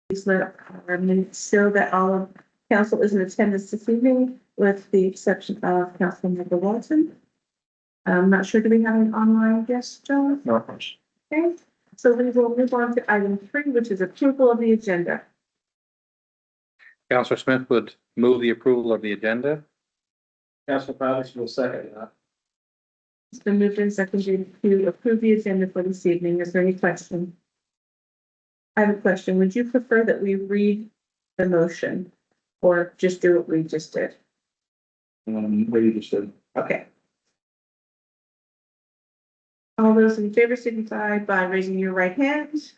Please let our minutes show that all of council is in attendance this evening, with the exception of Councilor M Walton. I'm not sure, do we have an online guest, John? No. Okay, so we will move on to item 3, which is approval of the agenda. Councilor Smith would move the approval of the agenda. Councilor Patterson will second that. It's been moved and seconded to approve the agenda for this evening. Is there any question? I have a question. Would you prefer that we read the motion or just do what we just did? What you just said. Okay. All those in favor signify by raising your right hand.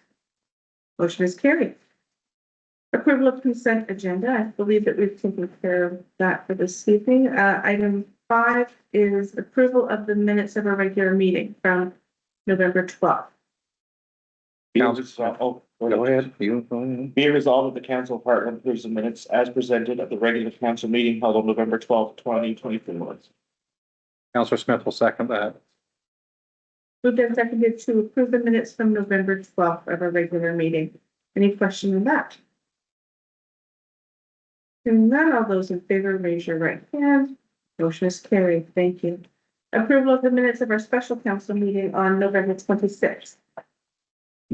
Motion is carried. Approval of consent agenda. I believe that we've taken care of that for this evening. Item 5 is approval of the minutes of our regular meeting from November 12th. Go ahead. You go ahead. Be it resolved that the Council of Hartland approves the minutes as presented at the regular council meeting held on November 12th, 2024. Councilor Smith will second that. Moved and seconded to approve the minutes from November 12th of our regular meeting. Any question on that? Hearing none, all those in favor, raise your right hand. Motion is carried. Thank you. Approval of the minutes of our special council meeting on November 26th.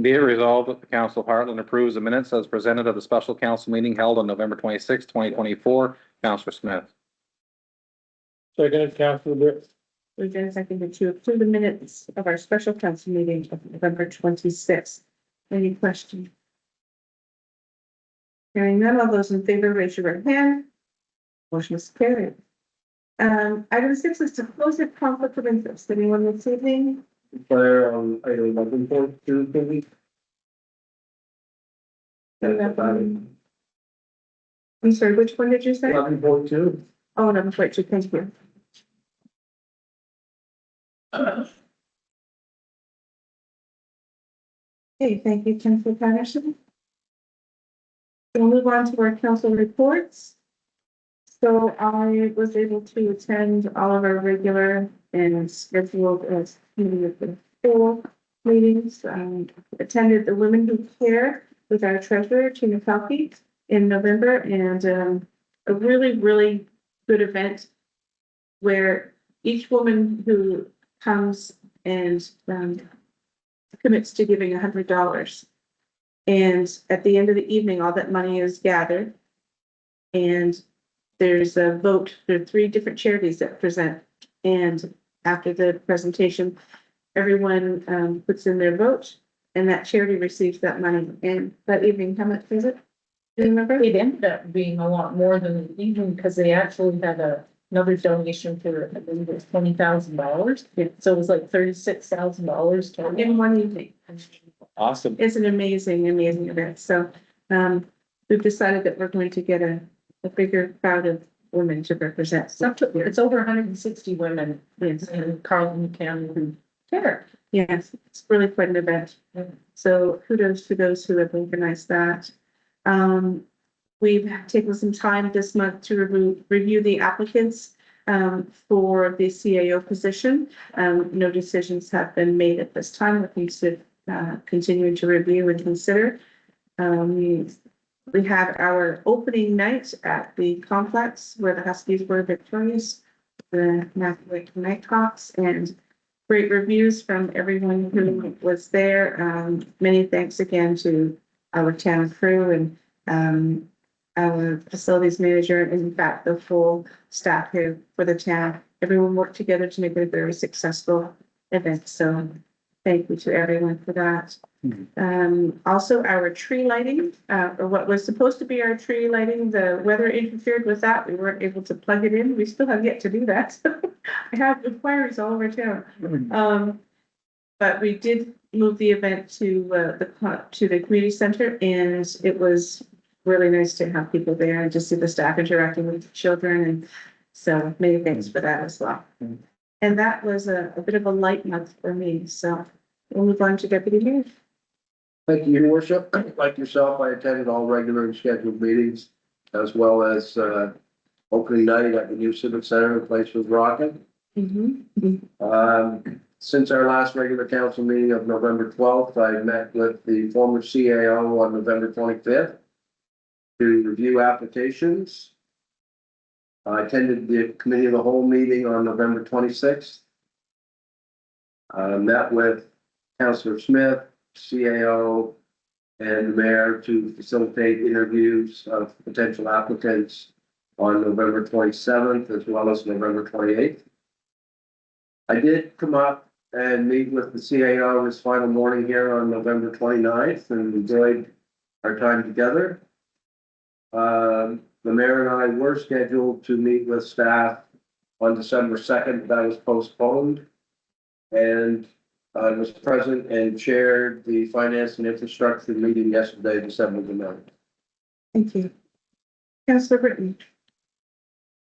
Be it resolved that the Council of Hartland approves the minutes as presented at the special council meeting held on November 26, 2024. Councilor Smith. Second, Councilor Britton. Moved and seconded to approve the minutes of our special council meeting of November 26th. Any questions? Hearing none, all those in favor, raise your right hand. Motion is carried. Item 6 is to close the conflict of interest. Anyone this evening? Declare on item 11.2, please. I'm sorry, which one did you say? 11.2. Oh, no, wait, thank you. Okay, thank you, Councilor Patterson. We'll move on to our council reports. So I was able to attend all of our regular and scheduled committee of the full meetings. Attended the Women Who Care with our treasurer, Tina Falke, in November, and a really, really good event where each woman who comes and commits to giving $100. And at the end of the evening, all that money is gathered. And there's a vote. There are 3 different charities that present. And after the presentation, everyone puts in their vote, and that charity receives that money. And that evening, how much was it? Do you remember? It ended up being a lot more than even because they actually had another donation for, I believe it was $20,000. So it was like $36,000 In one evening. Awesome. It's an amazing, amazing event. So we've decided that we're going to get a bigger crowd of women to represent. So It's over 160 women in Carleton County who care. yes, it's really quite an event. So kudos to those who have organized that. We've taken some time this month to review the applicants for the CAO position. No decisions have been made at this time. Looking to continue to review and consider. We have our opening night at the complex where the Huskies were victorious, the Nighthawks, and great reviews from everyone who was there. Many thanks again to our town crew and our facilities manager, and in fact, the full staff here for the town. Everyone worked together to make it a very successful event. So thank you to everyone for that. Also our tree lighting, or what was supposed to be our tree lighting, the weather interfered with that. We weren't able to plug it in. We still have yet to do that. I have inquiries all over town. But we did move the event to the community center, and it was really nice to have people there and to see the staff interacting with the children. And so many thanks for that as well. And that was a bit of a light month for me. So we'll move on to Deputy Mayor. Thank you, Your Worship. Like yourself, I attended all regular and scheduled meetings, as well as opening night at the new Civic Center. The place was rocking. Since our last regular council meeting of November 12th, I met with the former CAO on November 25th. to review applications. I attended the committee of the whole meeting on November 26th. Met with Councilor Smith, CAO, and the mayor to facilitate interviews of potential applicants on November 27th as well as November 28th. I did come up and meet with the CAO this final morning here on November 29th and enjoyed our time together. The mayor and I were scheduled to meet with staff on December 2nd. That was postponed. And I was present and chaired the finance and infrastructure meeting yesterday, December the 9th. Thank you. Councilor Britton.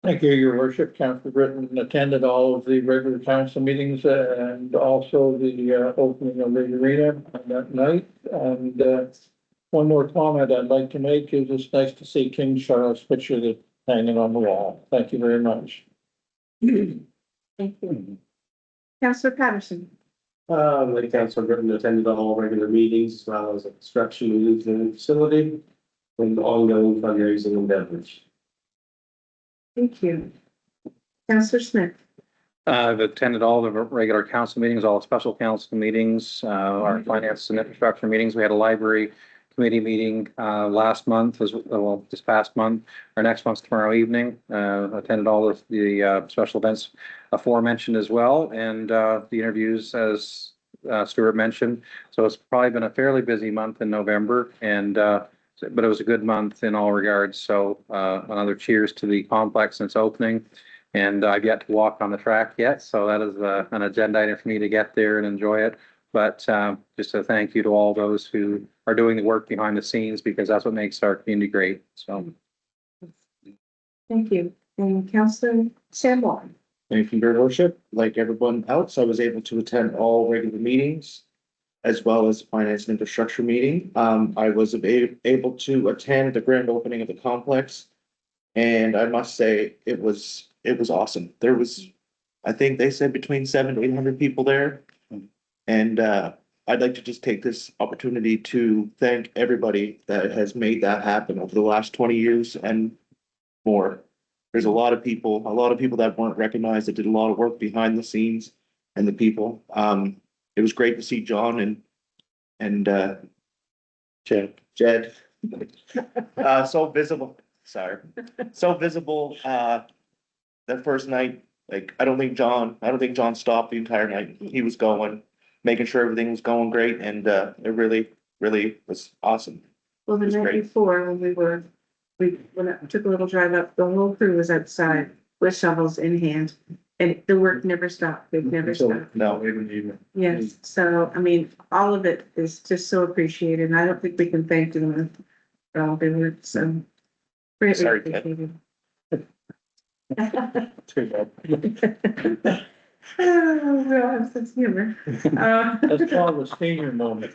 Thank you, your worship. Councilor Britton attended all of the regular council meetings and also the opening of the arena on that night. And one more comment I'd like to make is it's nice to see King Charles' picture that's hanging on the wall. Thank you very much. Thank you. Councilor Patterson. Like Councilor Britton attended all regular meetings as well as construction meetings in the facility and ongoing fundraising endeavors. Thank you. Councilor Smith. I've attended all the regular council meetings, all the special council meetings, our finance and infrastructure meetings. We had a library committee meeting last month, well, this past month. Our next one's tomorrow evening. Attended all of the special events aforementioned as well, and the interviews as Stuart mentioned. So it's probably been a fairly busy month in November, and but it was a good month in all regards. So another cheers to the complex since opening. And I've yet to walk on the track yet, so that is an agenda item for me to get there and enjoy it. But just a thank you to all those who are doing the work behind the scenes, because that's what makes our community great. So. Thank you. And Councilor M Walton. Thank you, your worship. Like everyone else, I was able to attend all regular meetings as well as finance and infrastructure meeting. I was able to attend the grand opening of the complex. And I must say, it was awesome. There was, I think they said between 700 to 800 people there. And I'd like to just take this opportunity to thank everybody that has made that happen over the last 20 years and more. There's a lot of people that weren't recognized, that did a lot of work behind the scenes and the people. It was great to see John and Jed. So visible, that first night. Like, I don't think John stopped the entire night. He was going, making sure everything was going great, and it really, really was awesome. Well, the It was night great. before, when I took a little drive up, the whole crew was outside with shovels in hand. And the work never stopped. They've never stopped. No, Yes, so, I mean, all of it is just so appreciated, and I don't think we can thank them for all their work, so. Greatly Sorry, Ted. appreciated. Too bad. Oh, we all have sense of humor. That's called a senior moment.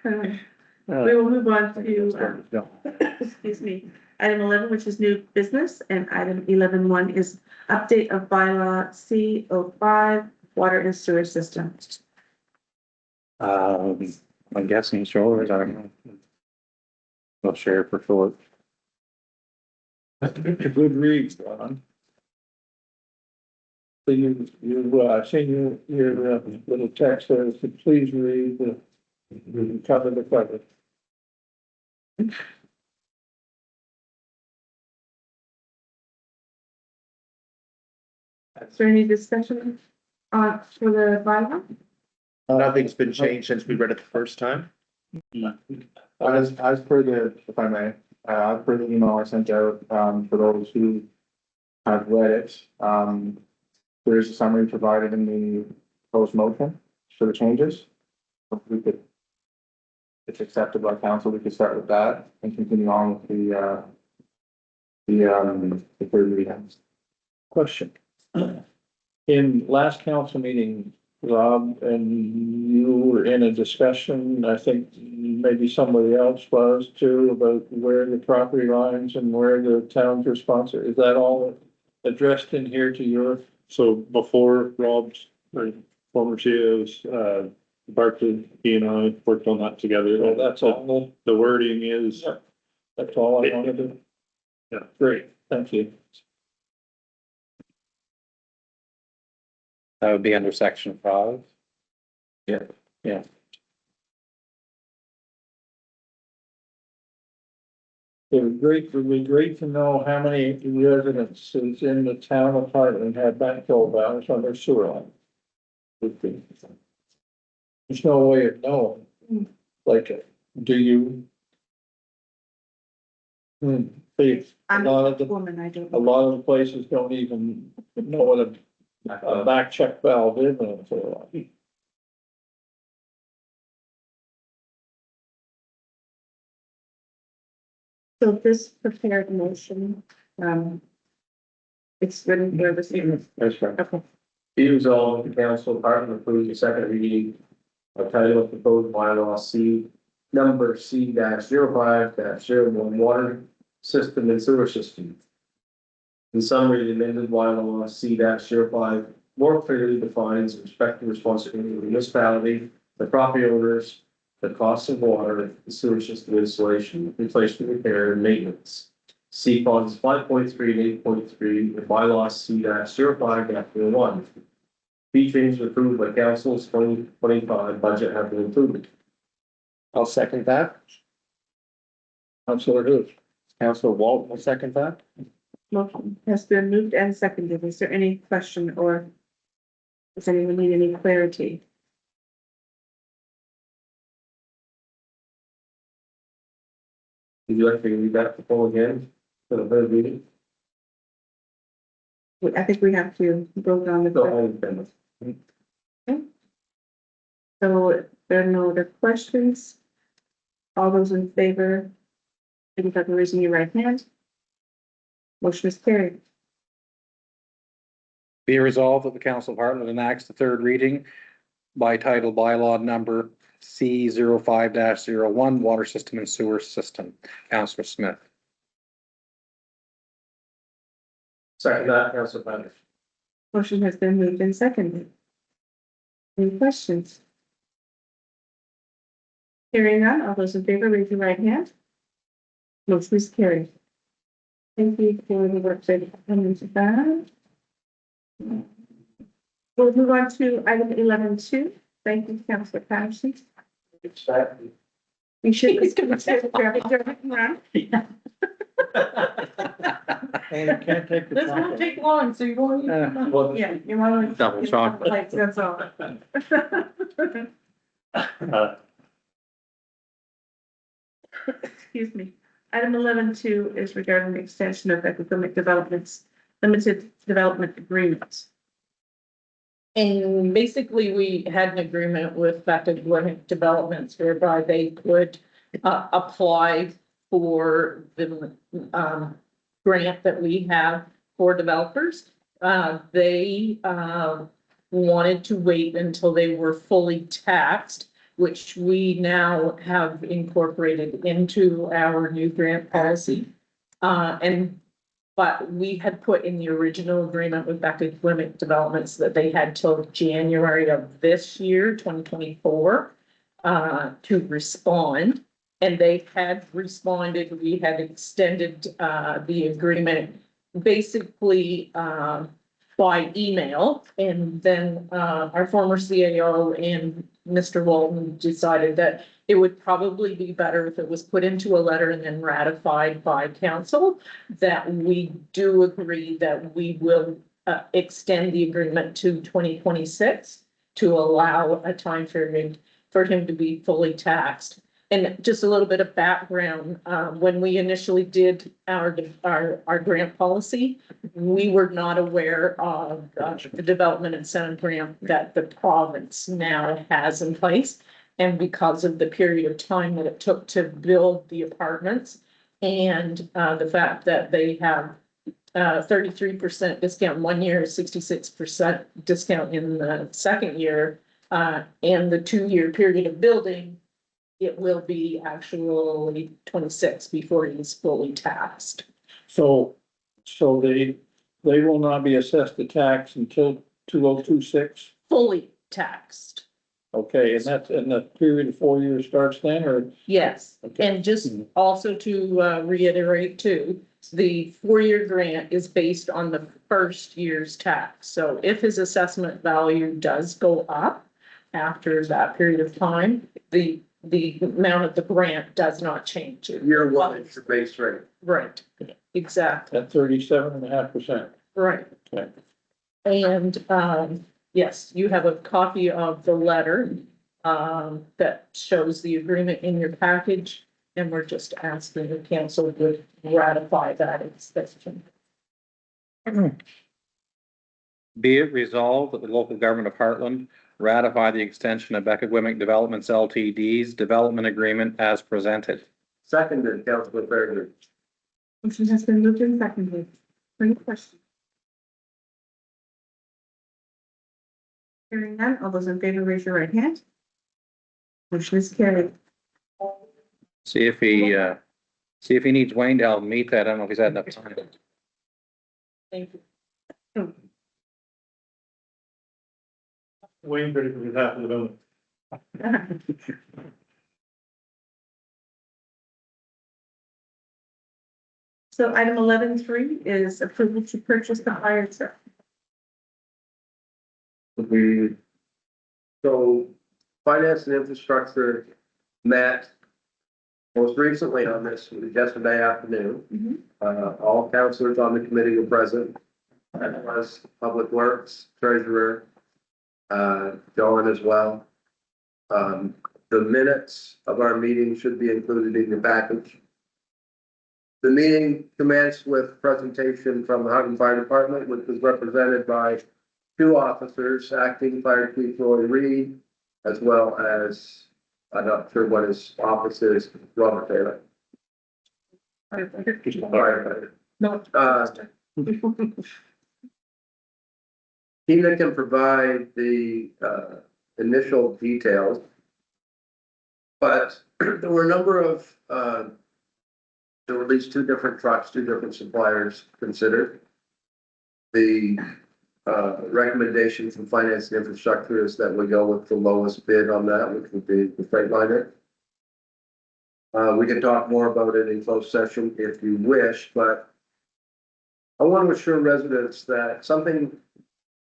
We will move on to, excuse me, item 11, which is new business, and item 11.1 is update of bylaw C05, water and sewer system. I'm guessing shoulders, I don't know. I'll share for short. A good read, Ron. So you seen your little text there, so please read the cover to cover. Is there any discussion for the bylaw? nothing's been changed since we read it the first time. As per the, if I may, as per the email I sent out, for those who have read it, there is a summary provided in the proposed motion for the changes. If we could, if it's accepted by council, we could start with that and continue on with the third reading. Question. In last council meeting, Rob, and you were in a discussion, I think maybe somebody else was too, about where the property lines and where the town's responsible. Is that all addressed in here to your? So before Rob's, or former CEO's, Bartley, he and I worked on that together. So that's all, The wording is, that's all I wanted to. Yeah. Great, thank you. That would be under section 5. It would be great to know how many residences in the town of Hartland have backflow valves on their sewer line. There's no way of knowing, like, do you? A I'm lot a of the, woman, I don't a know. lot of the places don't even know what a back check valve is on a sewer line. So this prepared motion, it's written for the same, That's right. okay. Be resolved, the council of Hartland approves the second reading of title of proposed bylaw C, number C dash 05-01 water system and sewer system. In summary, the amended bylaw C dash 05 more clearly defines the respective responsibility of the municipality, the property owners, the cost of water, the sewer system installation, replacement, repair, and maintenance. C clauses 5.3 and 8.3, the bylaw C dash 05-01. Fee changes approved by council's 2025 budget have been included. I'll second that. Councilor Hoops. Councilor Walton will second that. Motion has been moved and seconded. Is there any question or does anyone need any clarity? Would you like to read that the poll again for the third reading? I think we have to vote on Go the, ahead, Ben. so if there are no other questions. All those in favor, indicate by raising your right hand. Motion is carried. Be resolved that the Council of Hartland enacts the third reading by title bylaw number C 05-01 water system and sewer system. Councilor Smith. Second that, Councilor Patterson. Motion has been moved and seconded. Any questions? Hearing none, all those in favor, raise your right hand. Motion is carried. Thank you for the work that you've done into that. We'll move on to item 11.2. Thank you, Councilor Patterson. You should be going to around. And you can't take the This won't chocolate. take long, so you won't. Well, Yeah, you want to. Double chocolate. That's all. Excuse me. Item 11.2 is regarding the extension of economic developments, limited development agreements. And basically, we had an agreement with Becagiumec Developments whereby they could apply for the grant that we have for developers. They wanted to wait until they were fully taxed, which we now have incorporated into our new grant policy. But we had put in the original agreement with Becagiumec Developments that they had till January of this year, 2024, to respond. And they had responded. We had extended the agreement basically by email. And then our former CAO and Mr. Walton decided that it would probably be better if it was put into a letter and then ratified by council, that we do agree that we will extend the agreement to 2026 to allow a time period for him to be fully taxed. And just a little bit of background, when we initially did our grant policy, we were not aware of the development incentive grant that the province now has in place. And because of the period of time that it took to build the apartments and the fact that they have 33% discount 1 year, 66% discount in the second year, and the 2-year period of building, it will be actually 26 before he's fully taxed. So they will not be assessed the tax until 2026. Fully taxed. Okay, and the period of 4 years starts then, or? Yes, Okay. and just also to reiterate too, the 4-year grant is based on the first year's tax. So if his assessment value does go up after that period of time, the amount of the grant does not change. Year one is your base rate. Right, exactly, At 37.5%. right. Okay. And, yes, you have a copy of the letter, that shows the agreement in your package. And we're just asking the council would ratify that extension. Be it resolved that the local government of Hartland ratify the extension of Becagiumec Developments Ltd's development agreement as presented. Seconded, Councilor Fairgrieve. Motion has been moved and seconded. Any questions? Hearing none, all those in favor, raise your right hand. Motion is carried. See if he needs Wayne to help meet that. I don't know if he's had enough time. Thank you. Wayne Britton was half of the building. So item 11.3 is approval to purchase the fire truck. So finance and infrastructure met most recently on this yesterday afternoon. All councilors on the committee were present, as well as Public Works, Treasurer, John as well. The minutes of our meeting should be included in your package. The meeting commenced with a presentation from the Hartland Fire Department, which was represented by 2 officers, Acting Fire Chief Roy Reed, as well as, I'm not sure what his office is, Robert Taylor. Firefighter. No. Tina can provide the initial details. But there were a number of, there were at least 2 different trucks, 2 different suppliers considered. The recommendation from Finance and Infrastructure is that we go with the lowest bid on that, which would be the Freightliner. We can talk more about it in closed session if you wish, but I want to assure residents that something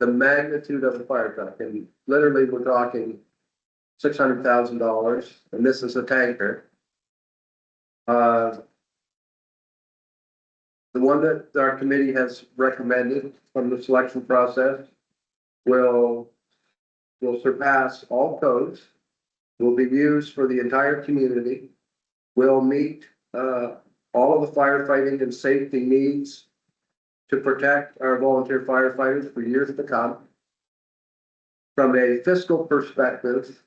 the magnitude of the fire truck, and literally we're talking $600,000, and this is a tanker. The one that our committee has recommended from the selection process will surpass all codes, will be used for the entire community, will meet all of the firefighting and safety needs to protect our volunteer firefighters for years to come. From a fiscal perspective,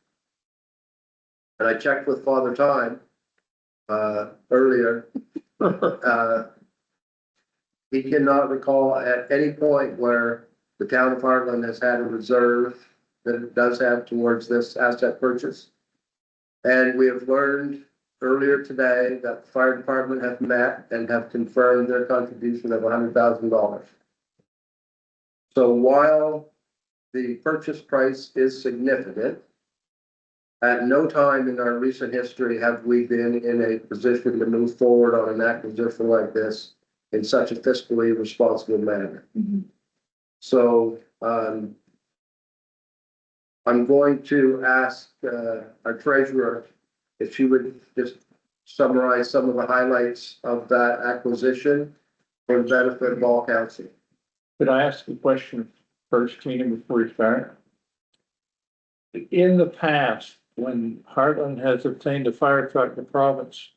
and I checked with Father Time earlier, he cannot recall at any point where the town of Hartland has had a reserve that it does have towards this asset purchase. And we have learned earlier today that the fire department have met and have confirmed their contribution of $100,000. So while the purchase price is significant, at no time in our recent history have we been in a position to move forward on an acquisition like this in such a fiscally responsible manner. So I'm going to ask our treasurer if she would just summarize some of the highlights of that acquisition for the benefit of all council. Could I ask a question first, Tina, before you start? In the past, when Hartland has obtained a fire truck, the province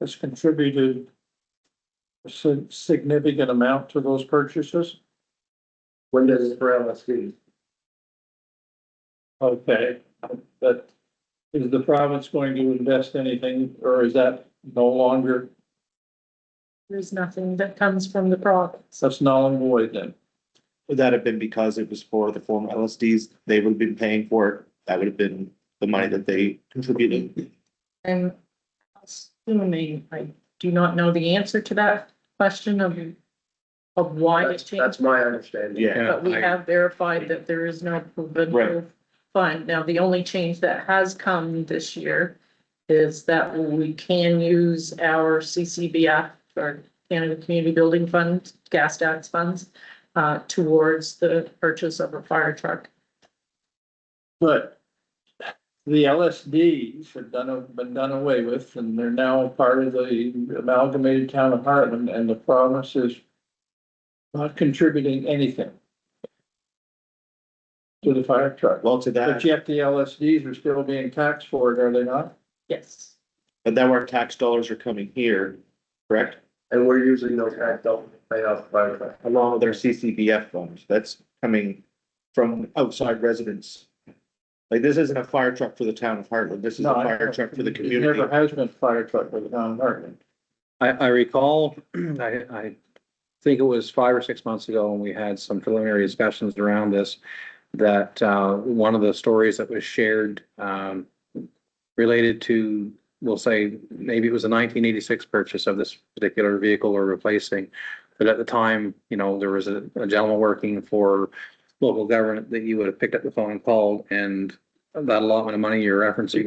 has contributed a significant amount to those purchases. When does it for LSD? Okay, but is the province going to invest anything, or is that no longer, There's nothing that comes from the province. that's null and void then? Would that have been because it was for the former LSDs? They would have been paying for it. That would have been the money that they contributed. And assuming, I do not know the answer to that question of why it That's changed. my understanding. Yeah. But we have verified that there is no provincial fund. Now, the only change that has come this year is that we can use our CCBF, or Canada Community Building Fund, gas tax funds, towards the purchase of a fire truck. But the LSDs have been done away with, and they're now part of the amalgamated town of Hartland, and the province is not contributing anything to the fire truck. Well, to But that, yet the LSDs are still being taxed for it, are they not? Yes. but then our tax dollars are coming here, correct? And we're using those tax dollars to pay off the fire truck. Along with their CCBF funds, that's coming from outside residents. Like, this isn't a fire truck for the town of Hartland, this is a No, I- fire truck for the It community. never has been a fire truck for the town of Hartland. I recall, I think it was 5 or 6 months ago when we had some preliminary discussions around this, that, one of the stories that was shared, related to, we'll say, maybe it was a 1986 purchase of this particular vehicle we're replacing. But at the time, you know, there was a gentleman working for local government that you would have picked up the phone and called, and that allotment of money you're referencing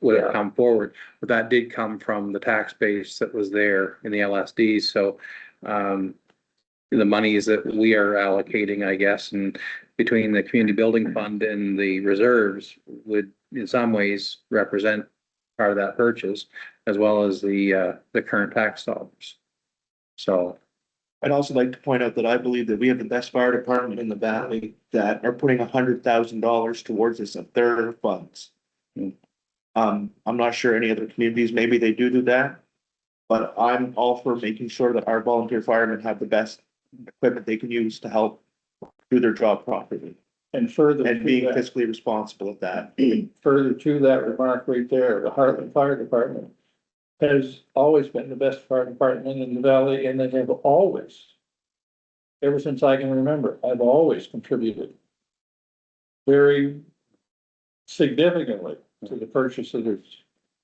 would have come forward. But that did come from the tax base that was there in the LSDs. So, the monies that we are allocating, I guess, and between the community building fund and the reserves would in some ways represent part of that purchase, as well as the current tax dollars. So, I'd also like to point out that I believe that we have the best fire department in the valley that are putting $100,000 towards this of their funds. Hmm. I'm not sure any other communities, maybe they do that. But I'm all for making sure that our volunteer firemen have the best equipment they can use to help do their job properly. And further And being to that, fiscally responsible at that. further to that remark right there, the Hartland Fire Department has always been the best fire department in the valley, and they have always, ever since I can remember, I've always contributed very significantly to the purchase of their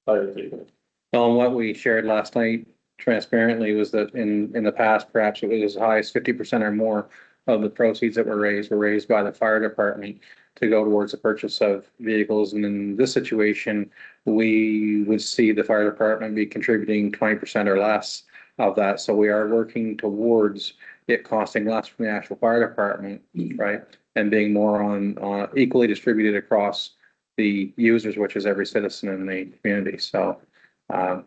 fire vehicle. well, and what we shared last night transparently was that in the past, perhaps it was as high as 50% or more of the proceeds that were raised by the fire department to go towards the purchase of vehicles. And in this situation, we would see the fire department be contributing 20% or less of that. So we are working towards it costing less from the actual fire department, right? And being more on equally distributed across the users, which is every citizen in the community. So,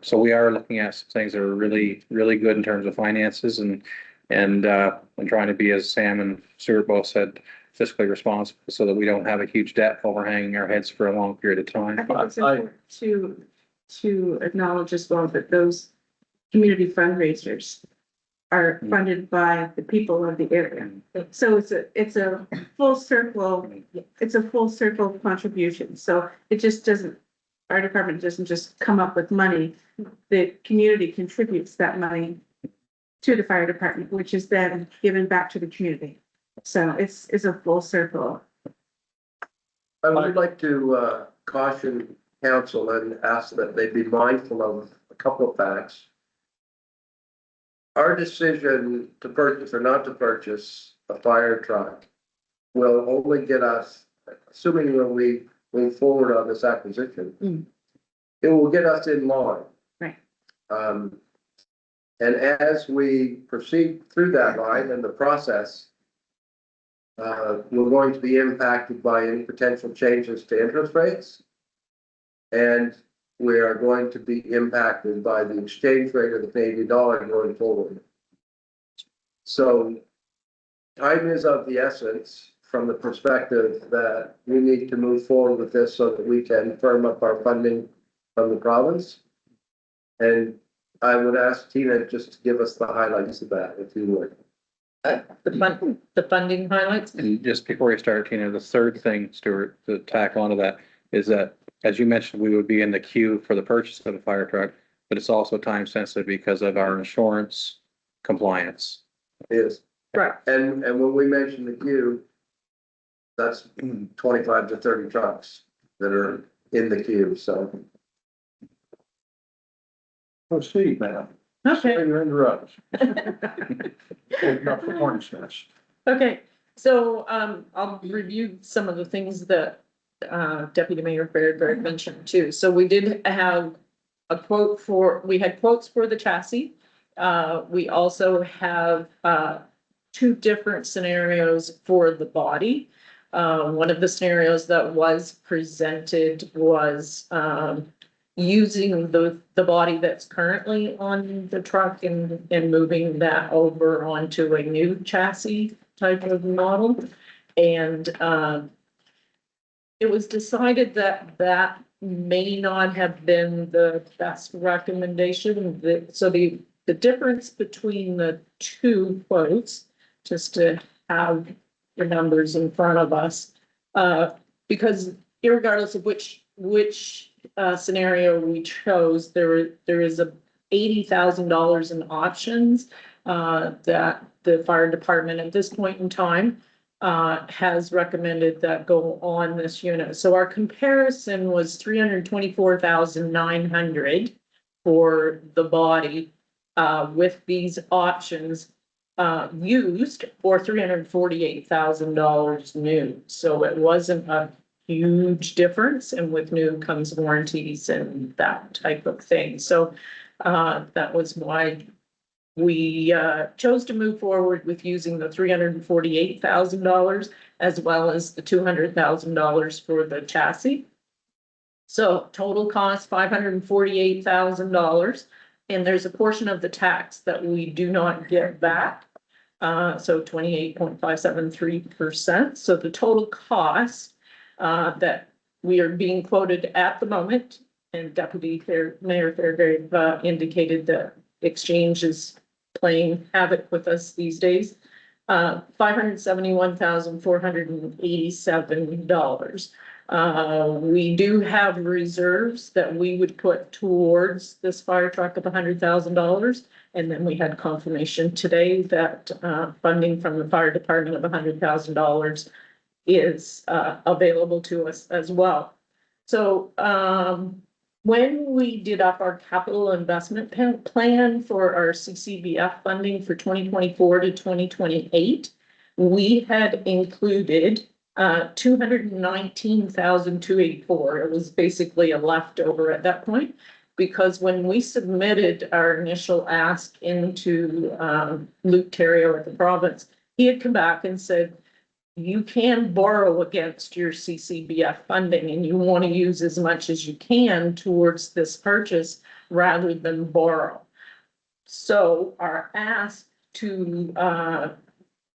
so we are looking at some things that are really, really good in terms of finances and trying to be, as Sam and Stuart both said, fiscally responsible so that we don't have a huge debt overhanging our heads for a long period of I time. think it's important to acknowledge as well that those community fundraisers are funded by the people of the area. So it's a full circle, contribution. So it just doesn't, our department doesn't just come up with money. The community contributes that money to the fire department, which is then given back to the community. So it's a full circle. I would like to caution council and ask that they be mindful of a couple of facts. Our decision to purchase or not to purchase a fire truck will only get us, assuming when we move forward on this acquisition, it will get us in line. Right. And as we proceed through that line and the process, we're going to be impacted by any potential changes to interest rates. And we are going to be impacted by the exchange rate of the Canadian dollar going forward. So time is of the essence from the perspective that we need to move forward with this so that we can firm up our funding from the province. And I would ask Tina just to give us the highlights of that, if you would. The funding highlights. And just before you start, Tina, the third thing, Stuart, to tack onto that is that, as you mentioned, we would be in the queue for the purchase of a fire truck, but it's also time sensitive because of our insurance compliance. Is. Right. And when we mention the queue, that's 25 to 30 trucks that are in the queue, so. Proceed, ma'am. Okay. You're interrupted. Not for hornet's nest. Okay, so, I'll review some of the things that Deputy Mayor Fairgrieve mentioned too. So we did have we had quotes for the chassis. We also have, two different scenarios for the body. One of the scenarios that was presented was, using the body that's currently on the truck and moving that over onto a new chassis type of model. And, it was decided that that may not have been the best recommendation. So the difference between the two quotes, just to have the numbers in front of us, because irregardless of which scenario we chose, there is a $80,000 in options that the fire department at this point in time has recommended that go on this unit. So our comparison was 324,900 for the body with these options used, or $348,000 new. So it wasn't a huge difference, and with new comes warranties and that type of thing. So that was why we chose to move forward with using the $348,000 as well as the $200,000 for the chassis. So total cost $548,000, and there's a portion of the tax that we do not get back. So 28.573%. So the total cost that we are being quoted at the moment, and Deputy Mayor Fairgrieve indicated that exchange is playing havoc with us these days. $571,487. We do have reserves that we would put towards this fire truck of $100,000. And then we had confirmation today that funding from the fire department of $100,000 is available to us as well. So when we did up our capital investment plan for our CCBF funding for 2024 to 2028, we had included $219,284. It was basically a leftover at that point, because when we submitted our initial ask into Luke Terrio at the province, he had come back and said, you can borrow against your CCBF funding, and you want to use as much as you can towards this purchase rather than borrow. So our ask to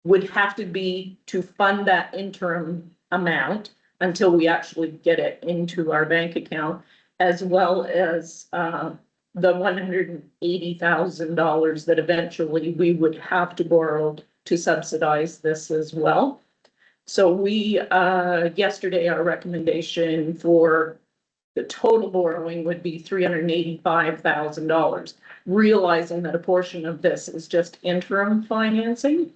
would have to be to fund that interim amount until we actually get it into our bank account, as well as the $180,000 that eventually we would have to borrow to subsidize this as well. So we, yesterday, our recommendation for the total borrowing would be $385,000, realizing that a portion of this is just interim financing.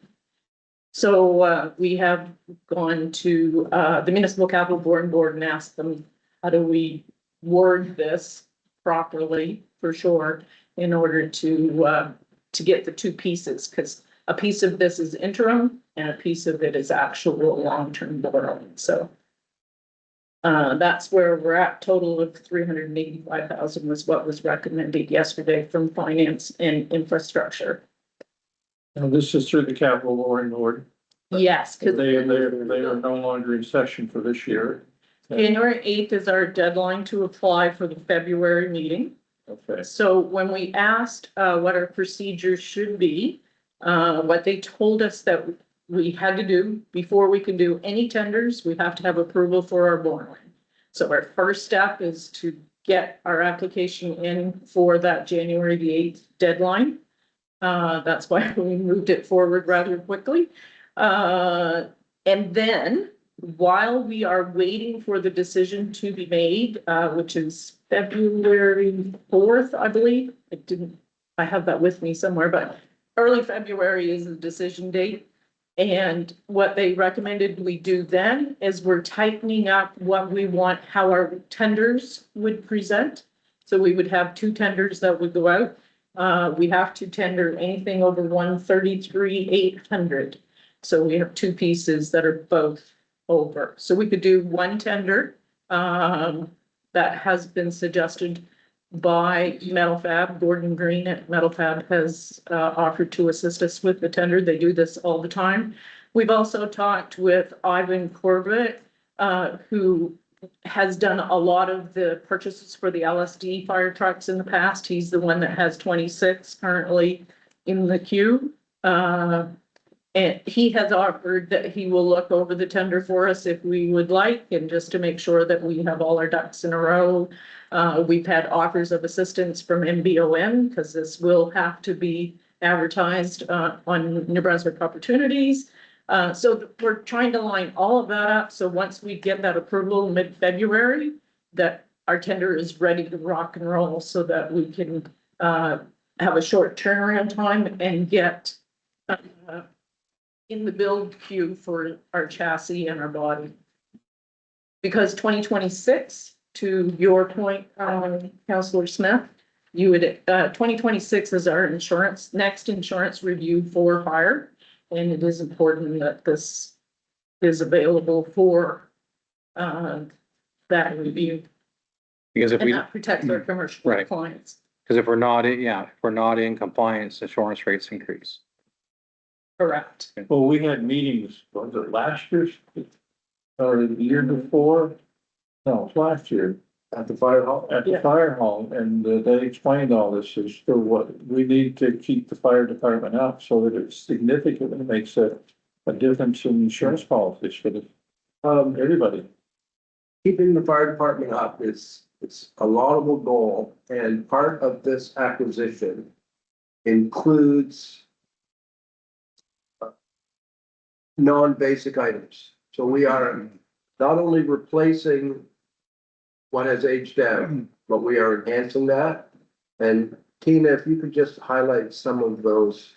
So we have gone to the Municipal Capital Board and asked them, how do we word this properly, for sure, in order to get the two pieces, because a piece of this is interim and a piece of it is actual long-term borrowing. So that's where we're at. Total of $385,000 was what was recommended yesterday from Finance and Infrastructure. And this is through the capital borrowing board. Yes, because They are no longer in session for this year. January 8th is our deadline to apply for the February meeting. Okay. So when we asked what our procedures should be, what they told us that we had to do before we can do any tenders, we have to have approval for our borrowing. So our first step is to get our application in for that January the 8th deadline. That's why we moved it forward rather quickly. And then while we are waiting for the decision to be made, which is February 4th, I believe. I have that with me somewhere, but early February is the decision date. And what they recommended we do then is we're tightening up what we want, how our tenders would present. So we would have two tenders that would go out. We have to tender anything over 133,800. So we have two pieces that are both over. So we could do one tender that has been suggested by Metal Fab. Gordon Green at Metal Fab has offered to assist us with the tender. They do this all the time. We've also talked with Ivan Corbett, who has done a lot of the purchases for the LSD fire trucks in the past. He's the one that has 26 currently in the queue. And he has offered that he will look over the tender for us if we would like, and just to make sure that we have all our ducks in a row. We've had offers of assistance from MBOM, because this will have to be advertised on New Brunswick Opportunities. So we're trying to line all of that up. So once we get that approval mid-February, that our tender is ready to rock and roll, so that we can have a short turnaround time and get in the build queue for our chassis and our body. Because 2026, to your point, Councilor Smith, you would, 2026 is our next insurance review for fire. And it is important that this is available for that review. Because if And we, that protects our commercial Right. clients. because if we're not, if we're not in compliance, insurance rates increase. Correct. Well, we had meetings, was it last year? Or the year before? No, it was last year. At the fire hall? At the Yeah. fire hall, and they explained all this is for what, we need to keep the fire department up so that it significantly makes a difference in insurance policies for the, everybody. Keeping the fire department up is, it's a laudable goal, and part of this acquisition includes non-basic items. So we are not only replacing what has aged out, but we are enhancing that. And Tina, if you could just highlight some of those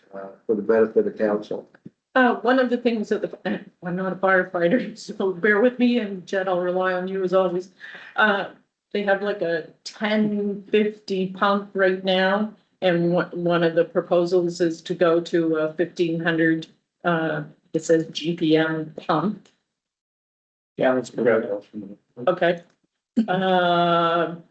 for the benefit of council. One of the things that I'm not a firefighter, so bear with me, and Jed, I'll rely on you as always. They have like a 1050 pump right now, and one of the proposals is to go to a 1500, it says GPM pump. Yeah, let's go. Okay.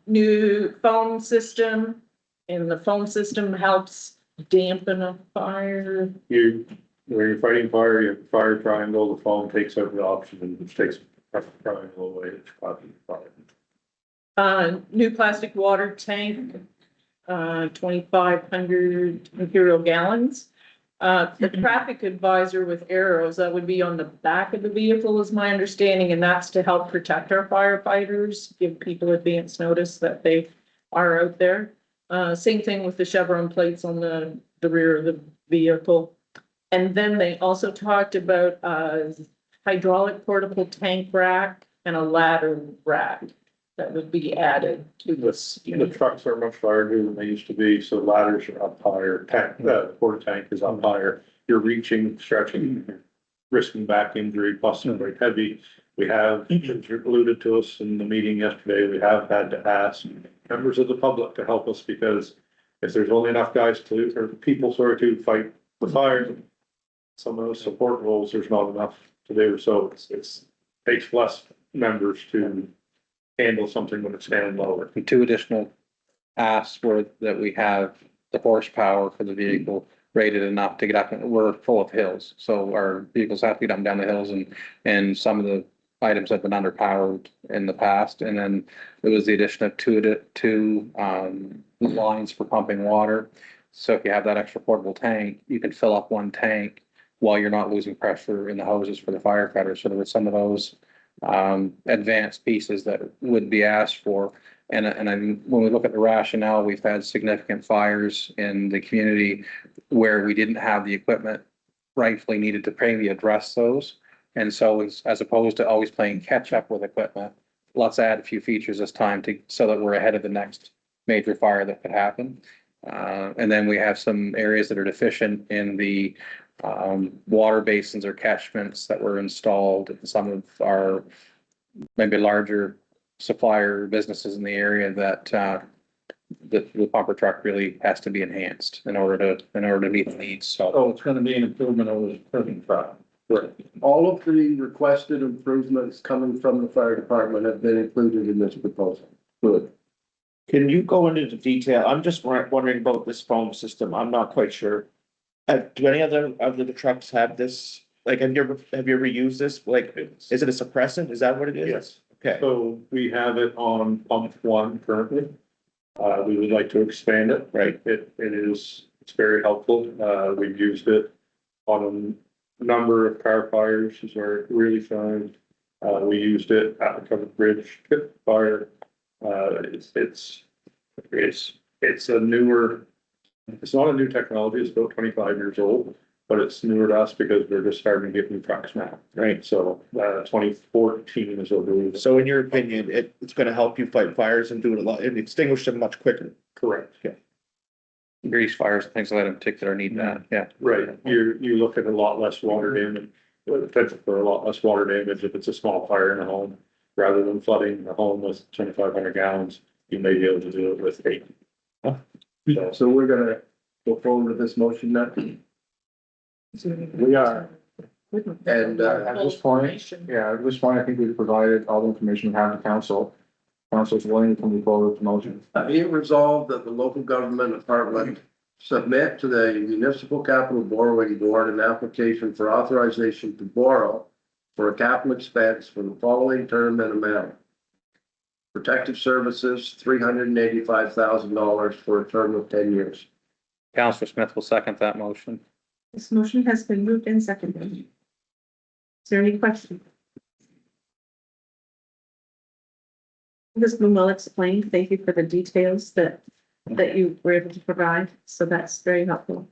New phone system, and the phone system helps dampen a fire. When you're fighting fire, you have fire triangle, the phone takes over the oxygen, which takes the triangle away, it's causing fire. New plastic water tank, 2,500 imperial gallons. The traffic advisor with arrows, that would be on the back of the vehicle is my understanding, and that's to help protect our firefighters, give people advance notice that they are out there. Same thing with the chevron plates on the rear of the vehicle. And then they also talked about hydraulic portable tank rack and a ladder rack that would be added to this. The trucks are much larger than they used to be, so ladders are up higher, the quarter tank is up higher. You're reaching, stretching, risking back injury, plus they're very heavy. We have, as you alluded to us in the meeting yesterday, we have had to ask members of the public to help us, because if there's only enough guys to, or people to fight the fires, some of those support roles, there's not enough to do, so it's takes less members to handle something when it's standing lower. And two additional asks were that we have the horsepower for the vehicle rated enough to get up, and we're full of hills. So our vehicles have to get up and down the hills, and some of the items have been underpowered in the past. And then there was the addition of two lines for pumping water. So if you have that extra portable tank, you can fill up one tank while you're not losing pressure in the hoses for the firefighters. So there were some of those advanced pieces that would be asked for. And when we look at the rationale, we've had significant fires in the community where we didn't have the equipment rightfully needed to maybe address those. And so as opposed to always playing catch up with equipment, let's add a few features this time so that we're ahead of the next major fire that could happen. And then we have some areas that are deficient in the water basins or catchments that were installed in some of our maybe larger supplier businesses in the area that the pumper truck really has to be enhanced in order to meet the needs. So Oh, it's gonna be an improvement over the present truck. All of the requested improvements coming from the fire department have been included in this proposal. Good. Can you go into the detail? I'm just wondering about this foam system. I'm not quite sure. Do any other of the trucks have this? Like, have you ever used this? Like, is it a suppressant? Is that what it is? Yes. Okay, So we have it on pump one currently. We would like to expand it. right. It's very helpful. We've used it on a number of car fires, is where it really shined. We used it at the covered bridge pit fire. It's a newer, it's not a new technology. It's about 25 years old, but it's newer to us because we're just starting to get new trucks now. Right. So, 2014 is what we. So in your opinion, it's gonna help you fight fires and do it a lot and extinguish them much quicker. Correct. Yeah. Grease fires, things like that in particular need that, yeah. Right, you look at a lot less water damage, potential for a lot less water damage if it's a small fire in a home. Rather than flooding the home with 2,500 gallons, you may be able to do it with 8. So we're gonna go forward with this motion now. We are. And, At this point, yeah, at this point, I think we've provided all the information we have to council. Council's willing to move forward with the motion. be it resolved that the local government of Hartland submit to the Municipal Capital Borrowing Board an application for authorization to borrow for a capital expense for the following term and amount. Protective Services, $385,000 for a term of 10 years. Councilor Smith will second that motion. This motion has been moved and seconded. Is there any question? This has been well explained. Thank you for the details that you were able to provide. So that's very helpful.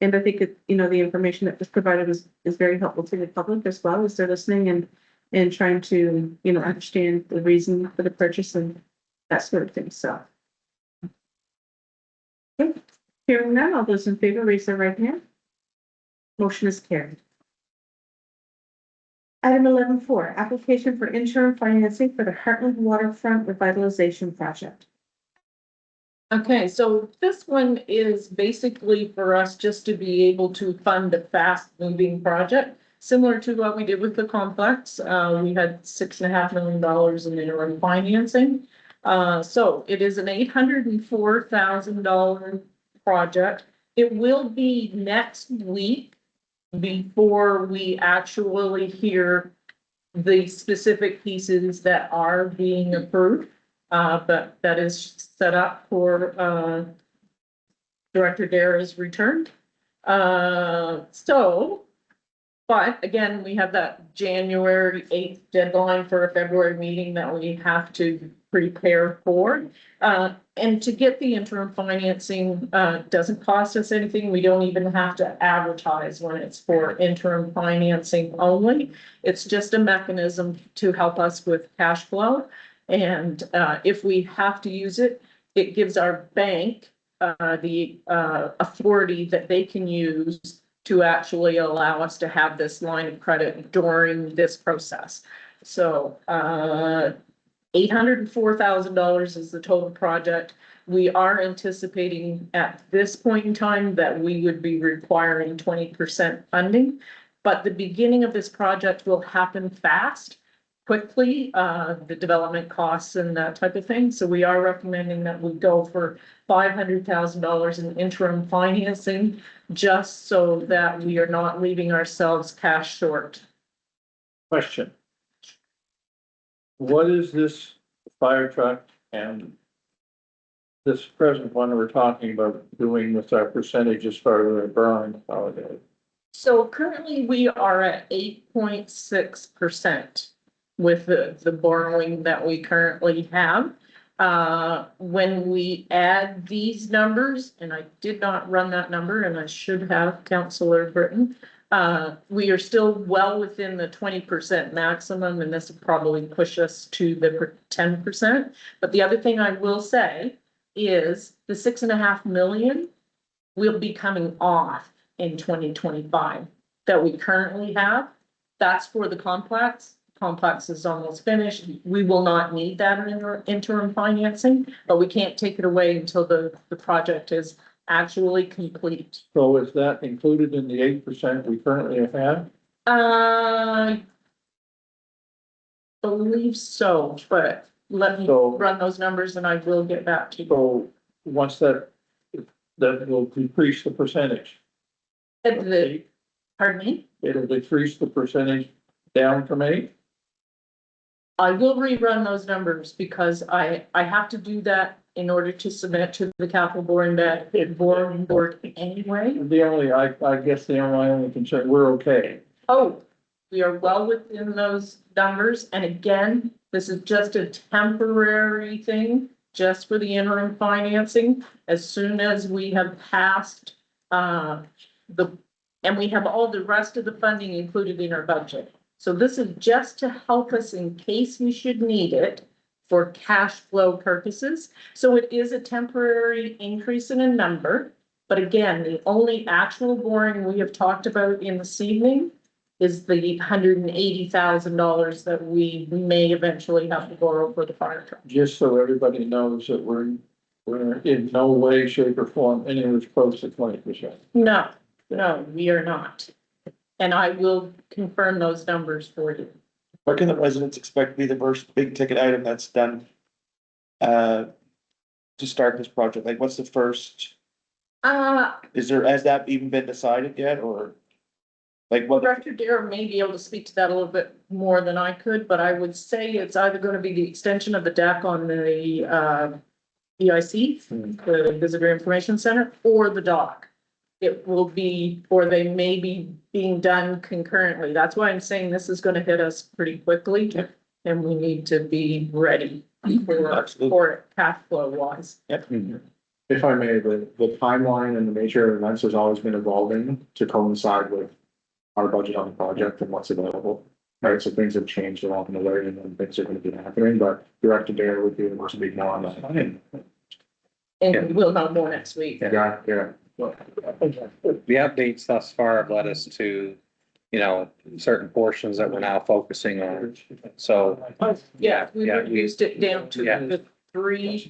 And I think the information that was provided is very helpful to the public as well as they're listening and trying to, understand the reason for the purchase and that sort of thing. So. Okay. Hearing none, all those in favor, raise their right hand. Motion is carried. Item 11.4, application for interim financing for the Hartland waterfront revitalization project. Okay, so this one is basically for us just to be able to fund a fast moving project, similar to what we did with the complex. We had $6.5 million in interim financing. So it is an $804,000 project. It will be next week before we actually hear the specific pieces that are being approved. But that is set up for, Director Dara's return. But again, we have that January 8th deadline for a February meeting that we have to prepare for. And to get the interim financing, doesn't cost us anything. We don't even have to advertise when it's for interim financing only. It's just a mechanism to help us with cash flow. And if we have to use it, it gives our bank the authority that they can use to actually allow us to have this line of credit during this process. So $804,000 is the total project. We are anticipating at this point in time that we would be requiring 20% funding, but the beginning of this project will happen fast. Quickly, the development costs and that type of thing. So we are recommending that we go for $500,000 in interim financing, just so that we are not leaving ourselves cash short. Question. What is this fire truck and this present one we're talking about doing with our percentage as far as our burn holiday? So currently we are at 8.6%. With the borrowing that we currently have. When we add these numbers, and I did not run that number and I should have, Councilor Britton, we are still well within the 20% maximum, and this will probably push us to the 10%. But the other thing I will say is the $6.5 million will be coming off in 2025 that we currently have. That's for the complex. Complex is almost finished. We will not need that interim financing, but we can't take it away until the project is actually complete. So is that included in the 8% we currently have? I believe so, but let me So- run those numbers and I will get back to you. So once that will decrease the percentage. Pardon me? It'll decrease the percentage down from 8. I will rerun those numbers because I have to do that in order to submit to the capital board anyway. The only, I guess the only concern, we're okay. Oh, we are well within those numbers, and again, this is just a temporary thing, just for the interim financing. As soon as we have passed, and we have all the rest of the funding included in our budget. So this is just to help us in case we should need it for cash flow purposes. So it is a temporary increase in a number, but again, the only actual borrowing we have talked about in this evening is the $180,000 that we may eventually have to borrow for the fire truck. Just so everybody knows that we're in no way, shape or form anywhere close to 20%. No, we are not. And I will confirm those numbers for you. What can the residents expect to be the first big ticket item that's done? To start this project, like what's the first, has that even been decided yet, or? Like what, Director Dare may be able to speak to that a little bit more than I could, but I would say it's either gonna be the extension of the deck on the, EIC, the Visitor Information Center, or the dock. It will be, or they may be being done concurrently. That's why I'm saying this is gonna hit us pretty quickly. And we need to be ready for it cash flow wise. If I may, the timeline and the nature of events has always been evolving to coincide with our budget on the project and what's available. Right, so things have changed along the way and then things are gonna be happening, but Director Dare would be able to speak more on that. And we'll know more next week. Yeah. The updates thus far have led us to, certain portions that we're now focusing on. So, Yeah, we Yeah, reduced it down to Yeah. the 3,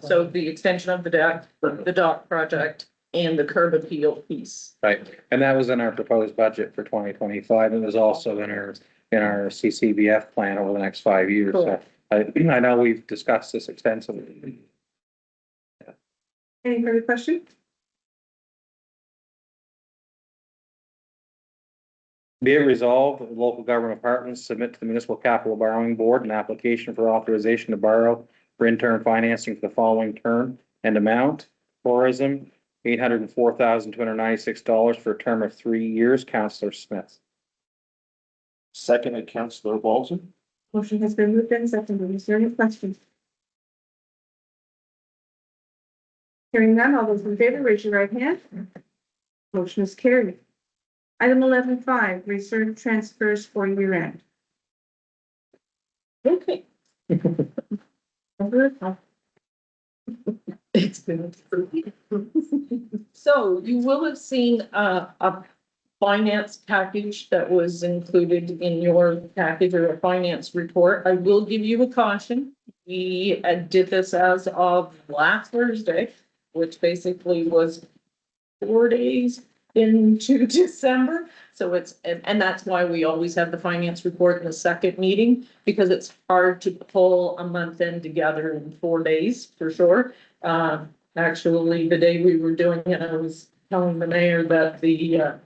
so the extension of the deck, the dock project, and the curb appeal piece. right, and that was in our proposed budget for 2025. It was also in our CCBF plan over the next 5 years. So I know we've discussed this extensively. Any further questions? Be it resolved, that the local government departments submit to the Municipal Capital Borrowing Board an application for authorization to borrow for interim financing for the following term and amount. Tourism, $804,296 for a term of 3 years. Councilor Smith. second at Councilor Walton? Motion has been moved and seconded. Is there any questions? Hearing none, all those in favor, raise your right hand. Motion is carried. Item 11.5, reserve transfers for year end. Okay. It's been approved. So you will have seen a finance package that was included in your package or a finance report. I will give you a caution. We did this as of last Thursday, which basically was 4 days into December. So it's, and that's why we always have the finance report in the second meeting, because it's hard to pull a month end together in 4 days for sure. Actually, the day we were doing it, I was telling the mayor that the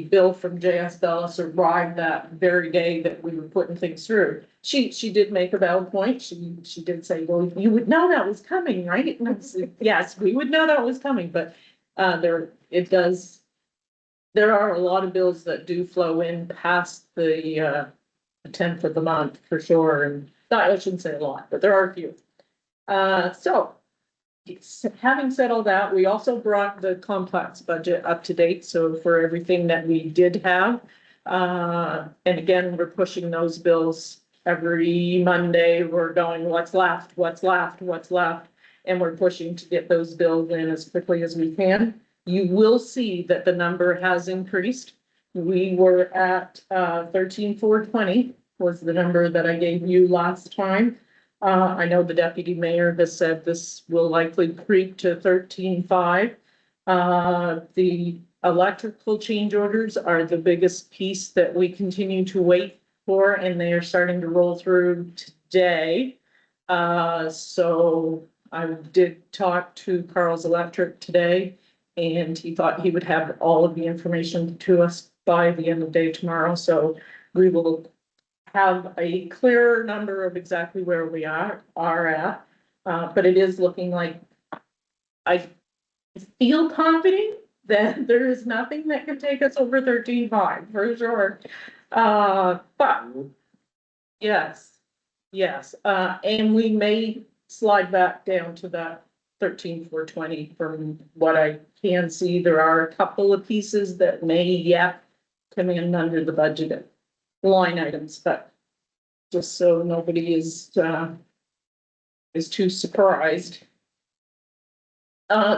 bill from JS Dallas arrived that very day that we were putting things through. She did make a valid point. She did say, well, you would know that was coming, right? And I said, yes, we would know that was coming, but there are a lot of bills that do flow in past the 10th of the month for sure. And I shouldn't say a lot, but there are a few. So having said all that, we also brought the complex budget up to date. So for everything that we did have, and again, we're pushing those bills every Monday. We're going, what's left, and we're pushing to get those bills in as quickly as we can. You will see that the number has increased. We were at 13,420 was the number that I gave you last time. I know the deputy mayor has said this will likely creep to 13,500. The electrical change orders are the biggest piece that we continue to wait for, and they are starting to roll through today. So I did talk to Carl's Electric today, and he thought he would have all of the information to us by the end of the day tomorrow, so we will have a clearer number of exactly where we are at. But it is looking like I feel confident that there is nothing that can take us over 13.5 for sure. But yes, and we may slide back down to that 13,420 from what I can see. There are a couple of pieces that may yet come in under the budgeted line items, but just so nobody is too surprised.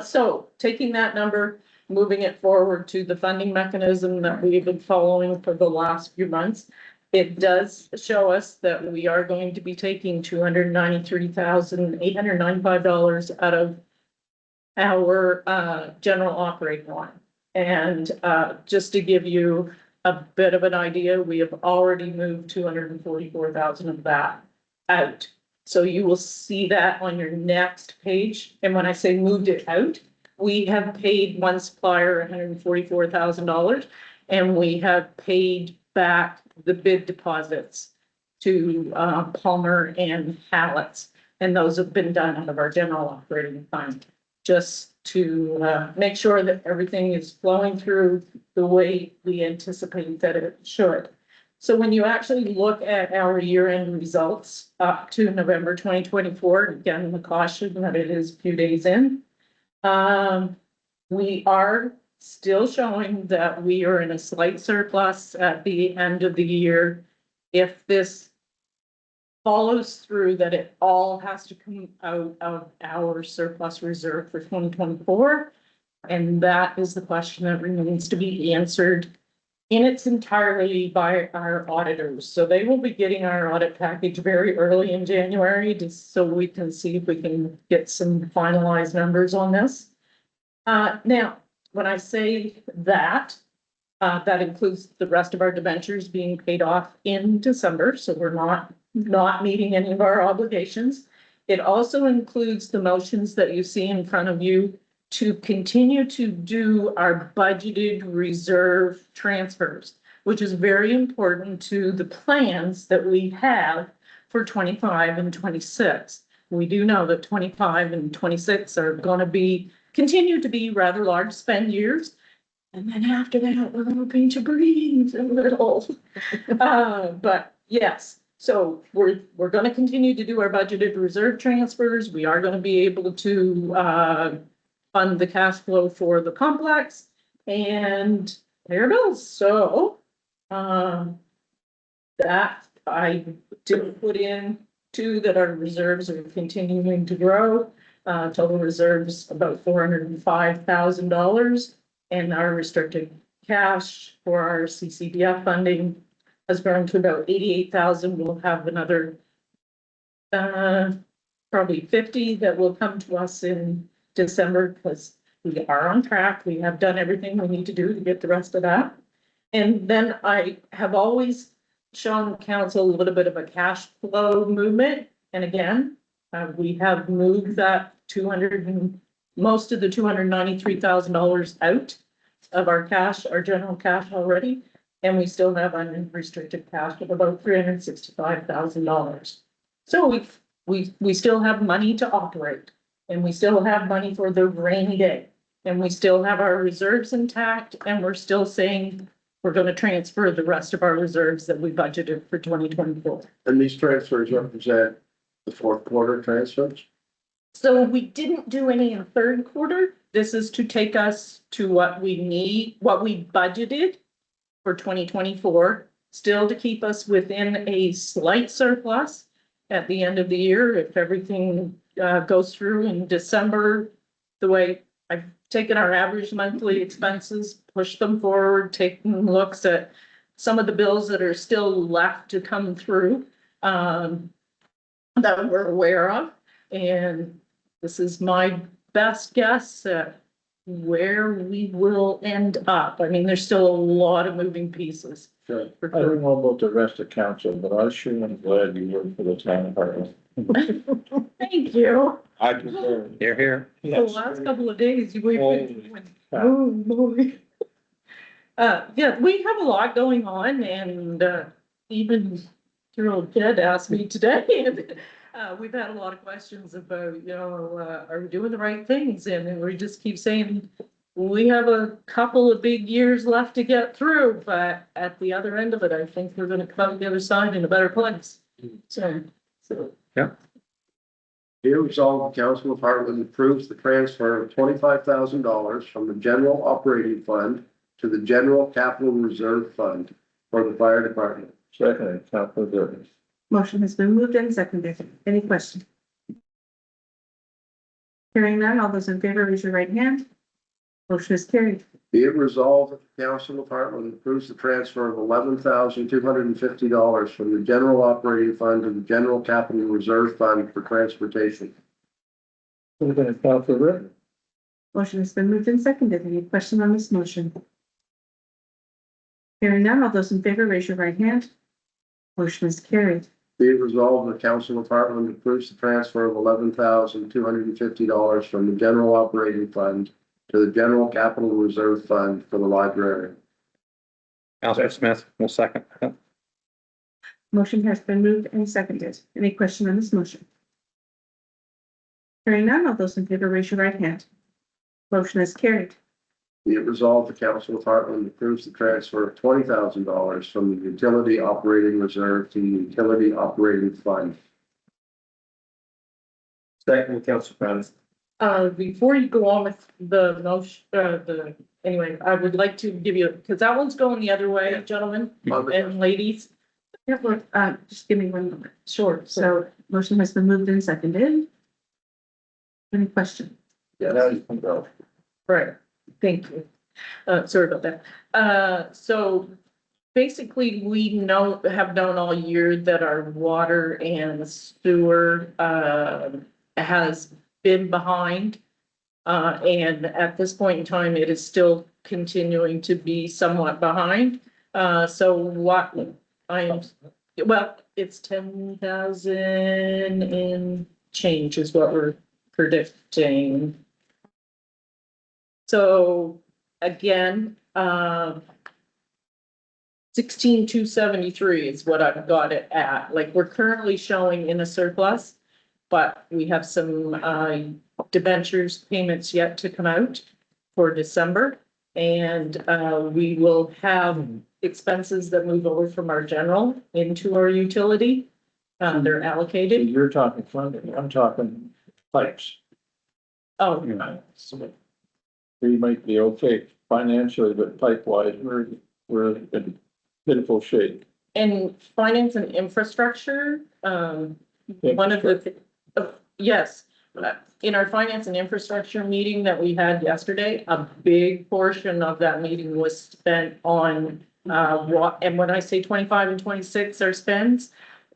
So taking that number, moving it forward to the funding mechanism that we've been following for the last few months, it does show us that we are going to be taking $293,895 out of our general operating line. And just to give you a bit of an idea, we have already moved 244,000 of that out. So you will see that on your next page. And when I say moved it out, we have paid one supplier $144,000, and we have paid back the bid deposits to Palmer and Hallett's. And those have been done out of our general operating fund, just to make sure that everything is flowing through the way we anticipate that it should. So when you actually look at our year-end results up to November 2024, again, the caution that it is a few days in, we are still showing that we are in a slight surplus at the end of the year. If this follows through, that it all has to come out of our surplus reserve for 2024. And that is the question that remains to be answered in its entirety by our auditors. So they will be getting our audit package very early in January, just so we can see if we can get some finalized numbers on this. Now, when I say that, that includes the rest of our debentures being paid off in December, so we're not meeting any of our obligations. It also includes the motions that you see in front of you to continue to do our budgeted reserve transfers, which is very important to the plans that we have for 25 and 26. We do know that 25 and 26 are going to continue to be rather large spend years. And then after that, we're hoping to breathe a little. But yes, so we're going to continue to do our budgeted reserve transfers. We are going to be able to fund the cash flow for the complex and pay our bills. So that I did put in too, that our reserves are continuing to grow. Total reserves about $405,000, and our restricted cash for our CCBF funding has grown to about 88,000. We'll have another probably 50 that will come to us in December, because we are on track. We have done everything we need to do to get the rest of that. And then I have always shown council a little bit of a cash flow movement. And again, we have moved that most of the $293,000 out of our cash, our general cash already. And we still have unrestricted cash of about $365,000. So we still have money to operate. And we still have money for the rainy day, and we still have our reserves intact, and we're still saying we're going to transfer the rest of our reserves that we budgeted for 2024. And these transfers represent the fourth quarter transfers? So we didn't do any in third quarter. This is to take us to what we need, what we budgeted for 2024, still to keep us within a slight surplus at the end of the year if everything goes through in December. The way I've taken our average monthly expenses, pushed them forward, taking looks at some of the bills that are still left to come through that we're aware of. And this is my best guess. where we will end up. I mean, there's still a lot of moving pieces. Sure. for I don't sure. know about the rest of council, but I sure am glad you work for the town of Hartland. Thank you. I concur. You're here. The last couple of days, we've been, cow. oh, boy. Yeah, we have a lot going on and, even your old Jed asked me today, and, we've had a lot of questions about, are we doing the right things? And we just keep saying, we have a couple of big years left to get through, but at the other end of it, I think we're gonna come out the other side in a better place. So. Here resolved, the Council of Hartland approves the transfer of $25,000 from the general operating fund to the general capital reserve fund for the fire department. Second, Councilor Britton. Motion has been moved and seconded. Any questions? Hearing none, all those in favor, raise your right hand. Motion is carried. Be it resolved that the Council of Hartland approves the transfer of $11,250 from the general operating fund to the general capital reserve fund for transportation. Second, Councilor Britton. Motion has been moved and seconded. Any question on this motion? Hearing none, all those in favor, raise your right hand. Motion is carried. Be it resolved that the Council of Hartland approves the transfer of $11,250 from the general operating fund to the general capital reserve fund for the library. Councilor Smith will second. Motion has been moved and seconded. Any question on this motion? Hearing none, all those in favor, raise your right hand. Motion is carried. Be it resolved, the Council of Hartland approves the transfer of $20,000 from the utility operating reserve to the utility operating fund. Second, Councilor Patterson. Before you go on with the motion, anyway, I would like to give you, because that one's going the other way, gentlemen and ladies. Yeah, well, just give me one moment. Sure. So motion has been moved and seconded. Any question? Now you can go. Right, thank you. Sorry about that. So basically, we have known all year that our water and sewer, has been behind. And at this point in time, it is still continuing to be somewhat behind. So what it's 10,000 and change is what we're predicting. So again, 16,273 is what I've got it at. Like, we're currently showing in a surplus, but we have some debentures payments yet to come out for December. And we will have expenses that move over from our general into our utility. They're allocated. You're talking funding, I'm talking pipes. Oh, So we might be okay financially, but pipe wise, we're in pitiful shape. and finance and infrastructure, one of the, yes, in our finance and infrastructure meeting that we had yesterday, a big portion of that meeting was spent on, and when I say 25 and 26 are spends,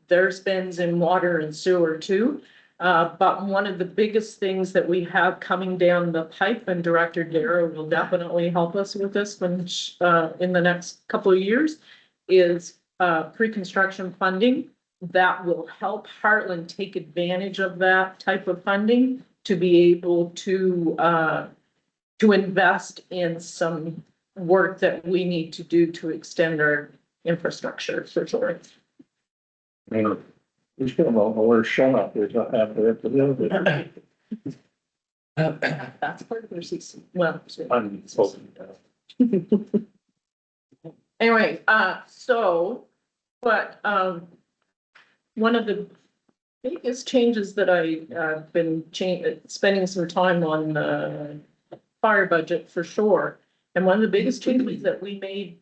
their spends in water and sewer too. But one of the biggest things that we have coming down the pipe, and Director Darrow will definitely help us with this when, in the next couple of years, is pre-construction funding that will help Hartland take advantage of that type of funding to be able to invest in some work that we need to do to extend our infrastructure for sure. We should have all wear shut up, there's not after it, but little bit. That's part of their season. Well. Unspoken. Anyway, one of the biggest changes that I've been spending some time on the fire budget for sure. And one of the biggest changes that we made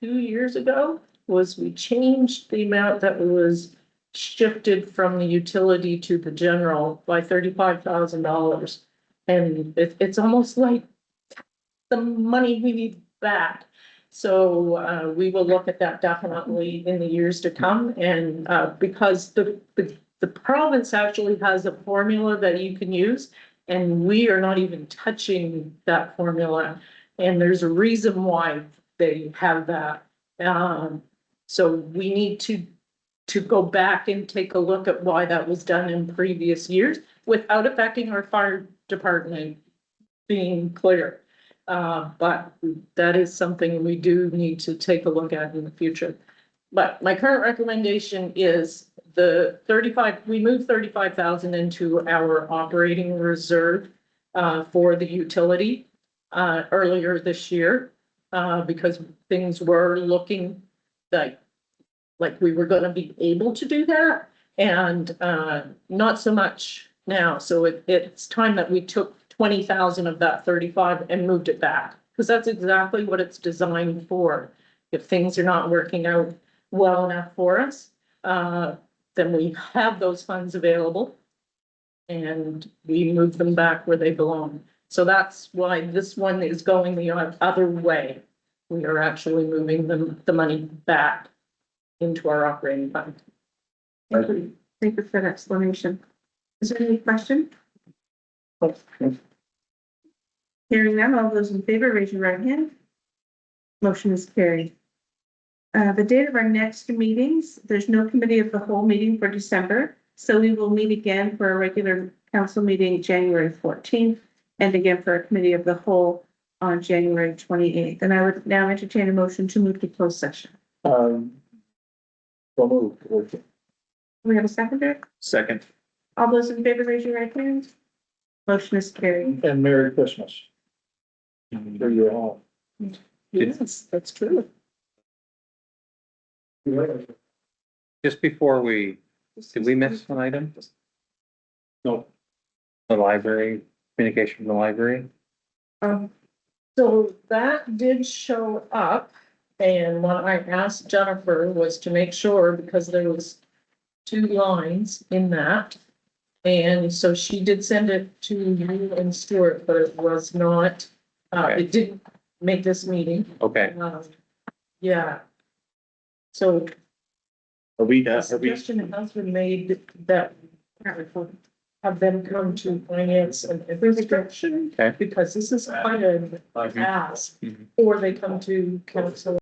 2 years ago was we changed the amount that was shifted from the utility to the general by $35,000. And it's almost like the money we need back. So we will look at that definitely in the years to come. And because the province actually has a formula that you can use And we are not even touching that formula. And there's a reason why they have that. So we need to go back and take a look at why that was done in previous years without affecting our fire department, being clear. But that is something we do need to take a look at in the future. But my current recommendation is the 35, we moved 35,000 into our operating reserve for the utility earlier this year because things were looking like we were gonna be able to do that, and not so much now. So it's time that we took 20,000 of that 35 and moved it back, because that's exactly what it's designed for. If things are not working out well enough for us, then we have those funds available and we move them back where they belong. So that's why this one is going the other way. We are actually moving the money back into our operating fund. Thank you. Thank you for that explanation. Is there any question? Hearing none, all those in favor, raise your right hand. Motion is carried. The date of our next meetings, there's no committee of the whole meeting for December, so we will meet again for a regular council meeting January 14th, and again for a committee of the whole on January 28th. And I would now entertain a motion to move to closed session. So moved. Do we have a seconder? Second. All those in favor, raise your right hand. Motion is carried. And Merry Christmas. For you all. Yes, that's true. Just before did we miss an item? No. The library, communication from the library? So that did show up, and what I asked Jennifer was to make sure, because there was 2 lines in that. And so she did send it to you and Stuart, but it was not, Okay. it didn't make this meeting. Okay, Yeah. So Are we, a suggestion has been made that have them come to finance and infrastructure. Okay. Because this is quite an ask, Mhm. or they come to council